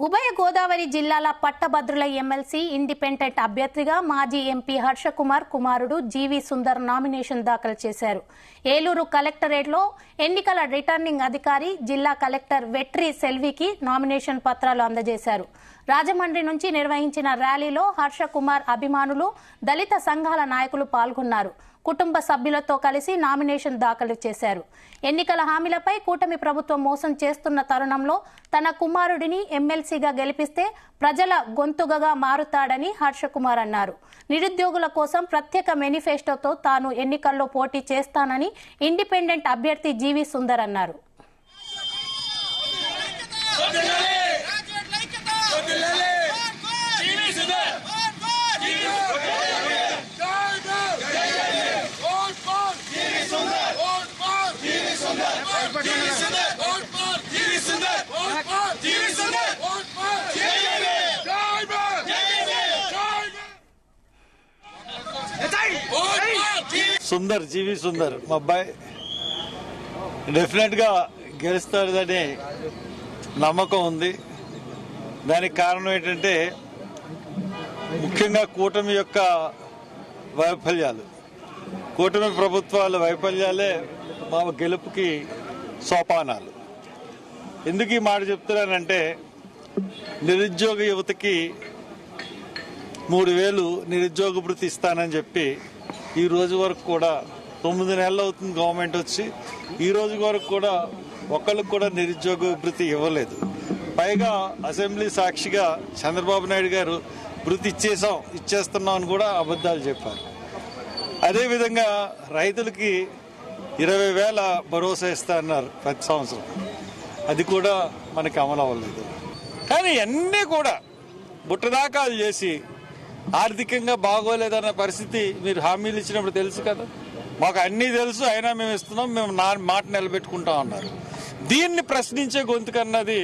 ఉభయ గోదావరి జిల్లాల పట్టభద్రుల ఎమ్మెల్సీ ఇండిపెండెంట్ అభ్యర్థిగా మాజీ ఎంపీ హర్షకుమార్ కుమారుడు జీవి సుందర్ నామినేషన్ దాఖలు చేశారు. ఏలూరు కలెక్టరేట్లో ఎన్నికల రిటర్నింగ్ అధికారి జిల్లా కలెక్టర్ వెట్రి సెల్వికి నామినేషన్ పత్రాలు అందజేశారు. రాజమండ్రి నుంచి నిర్వహించిన ర్యాలీలో హర్షకుమార్ అభిమానులు, దళిత సంఘాల నాయకులు పాల్గొన్నారు. కుటుంబ సభ్యులతో కలిసి నామినేషన్ దాఖలు చేశారు. ఎన్నికల హామీలపై కూటమి ప్రభుత్వం మోసం చేస్తున్న తరుణంలో తన కుమారుడిని ఎమ్మెల్సీగా గెలిపిస్తే ప్రజల గొంతుగగా మారుతాడని హర్షకుమార్ అన్నారు. నిరుద్యోగుల కోసం ప్రత్యేక మేనిఫెస్టోతో తాను ఎన్నికల్లో పోటీ చేస్తానని ఇండిపెండెంట్ అభ్యర్థి జీవి సుందర్ అన్నారు. సుందర్, జీవి సుందర్ మా అబ్బాయి డెఫినెట్ గా గెలుస్తాడని నమ్మకం ఉంది. దానికి కారణం ఏంటంటే ముఖ్యంగా కూటమి యొక్క వైఫల్యాలు, కూటమి ప్రభుత్వాల వైఫల్యాలే మా గెలుపుకి సోపానాలు. ఎందుకు ఈ మాట చెప్తున్నానంటే, నిరుద్యోగ యువతకి 3,000 నిరుద్యోగ భృతి ఇస్తానని చెప్పి ఈ రోజు వరకు కూడా 9 నెలలు అవుతుంది గవర్నమెంట్ వచ్చి, ఈ రోజు వరకు కూడా ఒకళ్ళకి కూడా నిరుద్యోగ భృతి ఇవ్వలేదు. పైగా అసెంబ్లీ సాక్షిగా చంద్రబాబు నాయుడు గారు భృతి ఇచ్చేస్తున్నాం అని కూడా అబద్ధాలు చెప్పారు. అదేవిధంగా రైతులకి 20,000 భరోసా ఇస్తా అన్నారు ప్రతి సంవత్సరం, అది కూడా మనకి అమలు అవ్వలేదు. కానీ అన్నీ కూడా బుట్టదాకాలు చేసి ఆర్థికంగా బాగోలేదన్న పరిస్థితి మీరు హామీలు ఇచ్చినప్పుడు తెలుసు కదా. మాకు అన్నీ తెలుసు, అయినా మేము ఇస్తున్నాం, మేము మాట నిలబెట్టుకుంటాం అన్నారు. దీన్ని ప్రశ్నించే గొంతుకన్నది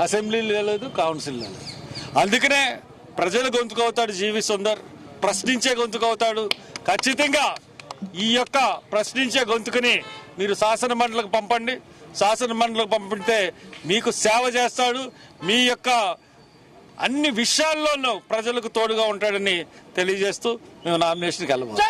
అసెంబ్లీలో లేదు, కౌన్సిల్లో లేదు. అందుకనే ప్రజల గొంతుకవుతాడు జీవి సుందర్, ప్రశ్నించే గొంతుకవుతాడు. ఖచ్చితంగా ఈ యొక్క ప్రశ్నించే గొంతుకుని మీరు శాసన మండలికి పంపండి. శాసన మండలికి పంపితే మీకు సేవ చేస్తాడు. మీ యొక్క అన్ని విషయాల్లోనూ ప్రజలకు తోడుగా ఉంటాడని తెలియజేస్తూ మేము నామినేషన్కి వెళ్ళబోతున్నాం.